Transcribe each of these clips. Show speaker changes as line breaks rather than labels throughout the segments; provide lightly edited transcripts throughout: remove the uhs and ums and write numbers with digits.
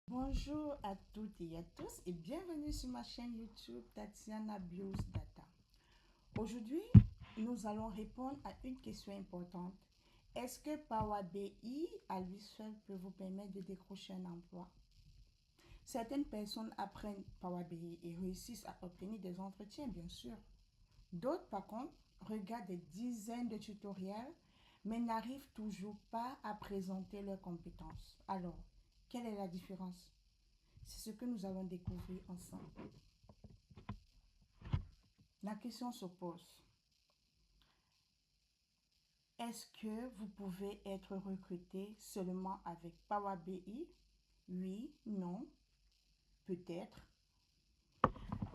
Bonjour à toutes et à tous et bienvenue sur ma chaîne YouTube Tatiana Bios Data. Aujourd'hui, nous allons répondre à une question importante. Est-ce que Power BI à lui seul peut vous permettre de décrocher un emploi? Certaines personnes apprennent Power BI et réussissent à obtenir des entretiens, bien sûr. D'autres, par contre, regardent des dizaines de tutoriels mais n'arrivent toujours pas à présenter leurs compétences. Alors, quelle est la différence? C'est ce que nous allons découvrir ensemble. La question se pose. Est-ce que vous pouvez être recruté seulement avec Power BI? Oui, non, peut-être.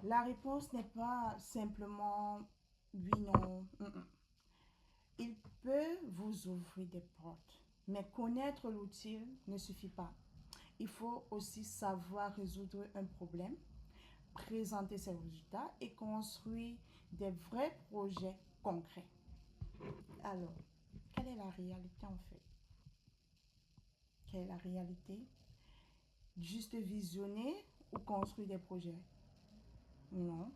La réponse n'est pas simplement oui, non. Il peut vous ouvrir des portes, mais connaître l'outil ne suffit pas. Il faut aussi savoir résoudre un problème, présenter ses résultats et construire des vrais projets concrets. Alors, quelle est la réalité en fait? Quelle est la réalité? Juste visionner ou construire des projets? Non.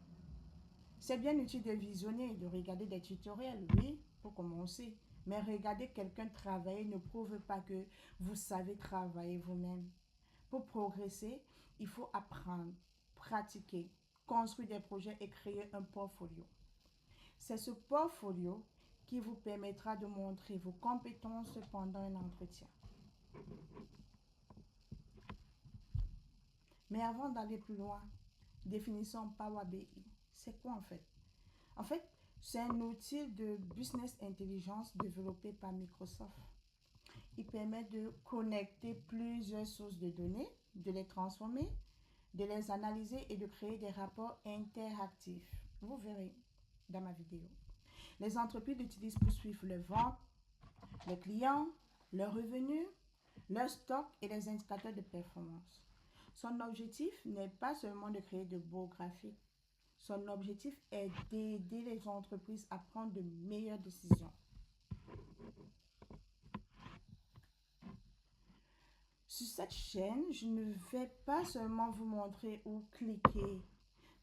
C'est bien utile de visionner, de regarder des tutoriels, oui, pour commencer. Mais regarder quelqu'un travailler ne prouve pas que vous savez travailler vous-même. Pour progresser, il faut apprendre, pratiquer, construire des projets et créer un portfolio. C'est ce portfolio qui vous permettra de montrer vos compétences pendant un entretien. Mais avant d'aller plus loin, définissons Power BI. C'est quoi en fait? En fait, c'est un outil de business intelligence développé par Microsoft. Il permet de connecter plusieurs sources de données, de les transformer, de les analyser et de créer des rapports interactifs. Vous verrez dans ma vidéo. Les entreprises l'utilisent pour suivre les ventes, les clients, leurs revenus, leur stock et les indicateurs de performance. Son objectif n'est pas seulement de créer de beaux graphiques. Son objectif est d'aider les entreprises à prendre de meilleures décisions. Sur cette chaîne, je ne vais pas seulement vous montrer où cliquer.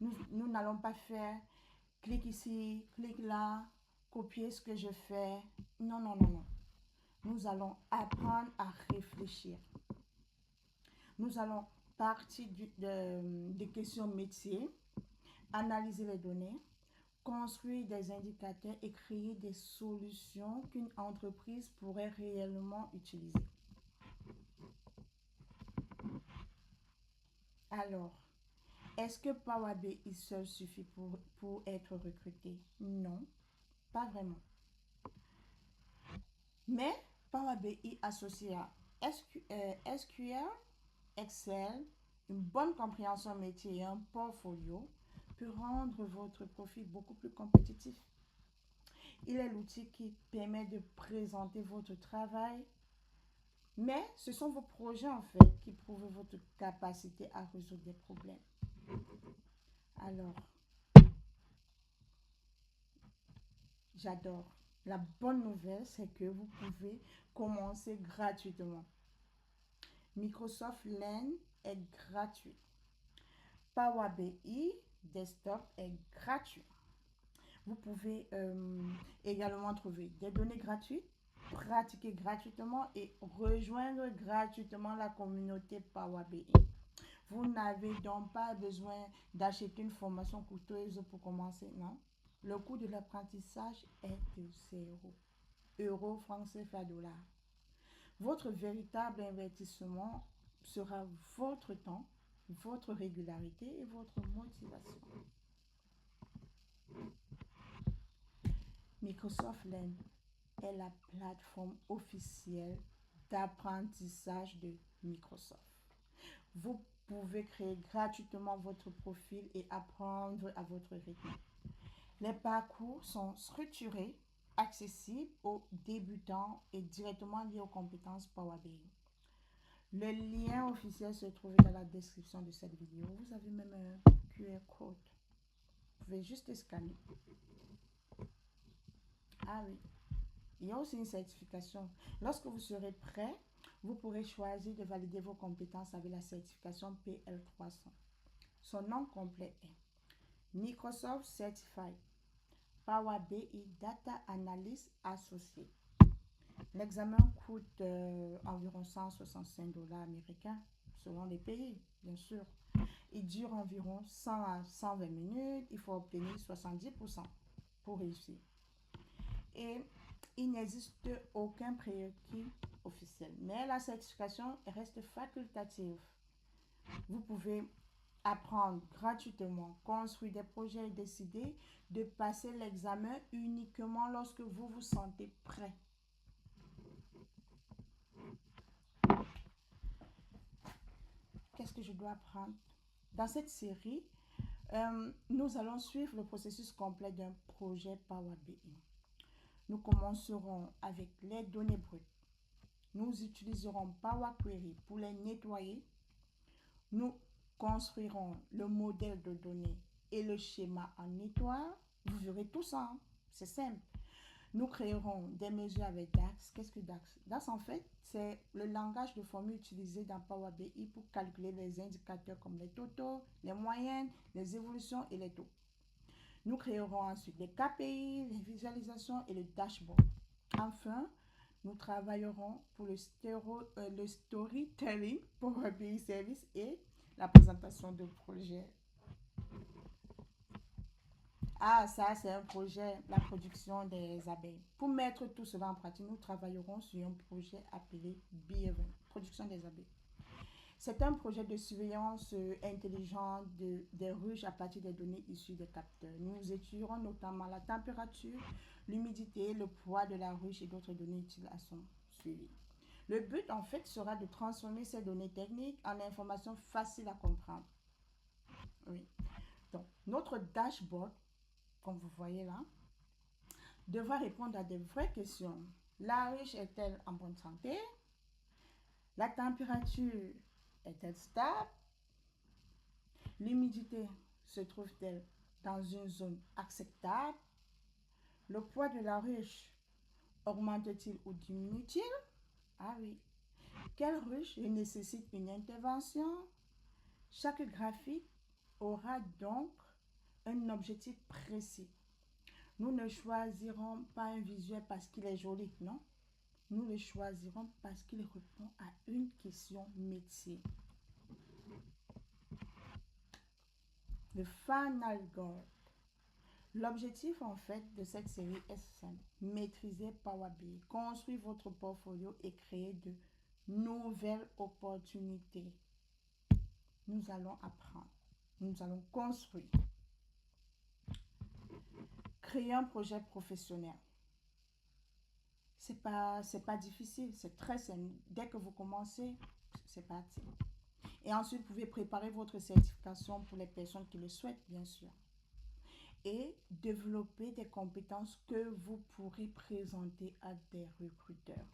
Nous n'allons pas faire clique ici, clique là, copier ce que je fais. Non, non, non, non. Nous allons apprendre à réfléchir. Nous allons partir des questions métiers, analyser les données, construire des indicateurs et créer des solutions qu'une entreprise pourrait réellement utiliser. Alors, est-ce que Power BI seul suffit pour être recruté? Non, pas vraiment. Mais Power BI associé à SQL, Excel, une bonne compréhension métier et un portfolio peut rendre votre profil beaucoup plus compétitif. Il est l'outil qui permet de présenter votre travail, mais ce sont vos projets en fait qui prouvent votre capacité à résoudre des problèmes. Alors, j'adore. La bonne nouvelle, c'est que vous pouvez commencer gratuitement. Microsoft Learn est gratuit. Power BI Desktop est gratuit. Vous pouvez également trouver des données gratuites, pratiquer gratuitement et rejoindre gratuitement la communauté Power BI. Vous n'avez donc pas besoin d'acheter une formation coûteuse pour commencer, non? Le coût de l'apprentissage est de 0 euros, francs CFA, dollars. Votre véritable investissement sera votre temps, votre régularité et votre motivation. Microsoft Learn est la plateforme officielle d'apprentissage de Microsoft. Vous pouvez créer gratuitement votre profil et apprendre à votre rythme. Les parcours sont structurés, accessibles aux débutants et directement liés aux compétences Power BI. Le lien officiel se trouve dans la description de cette vidéo. Vous avez même un QR code. Vous pouvez juste scanner. Ah oui, il y a aussi une certification. Lorsque vous serez prêt, Vous pourrez choisir de valider vos compétences avec la certification PL300. Son nom complet est Microsoft Certified Power BI Data Analyst Associate. L'examen coûte environ 165 dollars américains selon les pays, bien sûr. Il dure environ 100 à 120 minutes. Il faut obtenir 70% pour réussir. Et il n'existe aucun prérequis officiel, mais la certification reste facultative. Vous pouvez apprendre gratuitement, construire des projets et décider de passer l'examen uniquement lorsque vous vous sentez prêt. Qu'est-ce que je dois apprendre? Dans cette série, nous allons suivre le processus complet d'un projet Power BI. Nous commencerons avec les données brutes. Nous utiliserons Power Query pour les nettoyer. Nous construirons le modèle de données et le schéma en nettoie. Vous verrez tout ça, hein? C'est simple. Nous créerons des mesures avec DAX. Qu'est-ce que DAX? DAX, en fait, c'est le langage de formule utilisé dans Power BI pour calculer les indicateurs comme les totaux, les moyennes, les évolutions et les taux. Nous créerons ensuite les KPI, les visualisations et le dashboard. Enfin, nous travaillerons pour le storytelling Power BI Service et la présentation de projet. Ah, ça, c'est un projet, la production des abeilles. Pour mettre tout cela en pratique, nous travaillerons sur un projet appelé Beeven, production des abeilles. C'est un projet de surveillance intelligente des ruches à partir des données issues des capteurs. Nous étudierons notamment la température, l'humidité, le poids de la ruche et d'autres données utiles à son suivi. Le but, en fait, sera de transformer ces données techniques en informations faciles à comprendre. Oui. Donc, notre dashboard, comme vous voyez là, devra répondre à de vraies questions. La ruche est-elle en bonne santé? La température est-elle stable? L'humidité se trouve-t-elle dans une zone acceptable? Le poids de la ruche augmente-t-il ou diminue-t-il? Ah oui. Quelle ruche nécessite une intervention? Chaque graphique aura donc un objectif précis. Nous ne choisirons pas un visuel parce qu'il est joli, non? Nous le choisirons parce qu'il répond à une question métier. Le Final Goal. L'objectif en fait de cette série est simple. Maîtriser Power BI, construire votre portfolio et créer de nouvelles opportunités. Nous allons apprendre. Nous allons construire. Créer un projet professionnel. C'est pas difficile, c'est très simple. Dès que vous commencez, c'est parti. Et ensuite, vous pouvez préparer votre certification pour les personnes qui le souhaitent, bien sûr. Et développer des compétences que vous pourrez présenter à des recruteurs.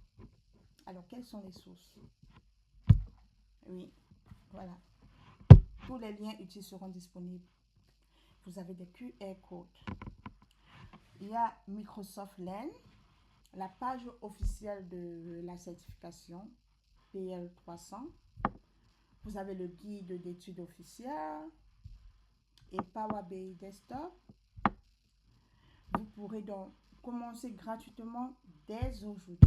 Alors, quelles sont les sources? Oui, voilà. Tous les liens utiles seront disponibles. Vous avez des QR codes. Il y a Microsoft Learn, la page officielle de la certification PL300. Vous avez le guide d'études officielles et Power BI Desktop. Vous pourrez donc commencer gratuitement dès aujourd'hui.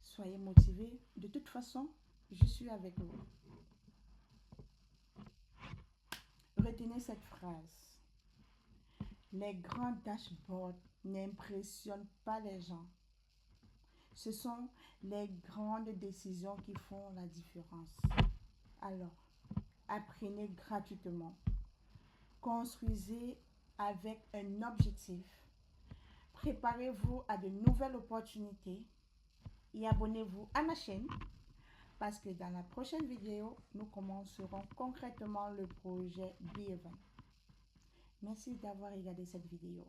Soyez motivés. De toute façon, je suis avec vous. Retenez cette phrase. Les grands dashboards n'impressionnent pas les gens. Ce sont les grandes décisions qui font la différence. Alors, apprenez gratuitement. Construisez avec un objectif. Préparez-vous à de nouvelles opportunités et abonnez-vous à ma chaîne parce que dans la prochaine vidéo, nous commencerons concrètement le projet Beeven. Merci d'avoir regardé cette vidéo.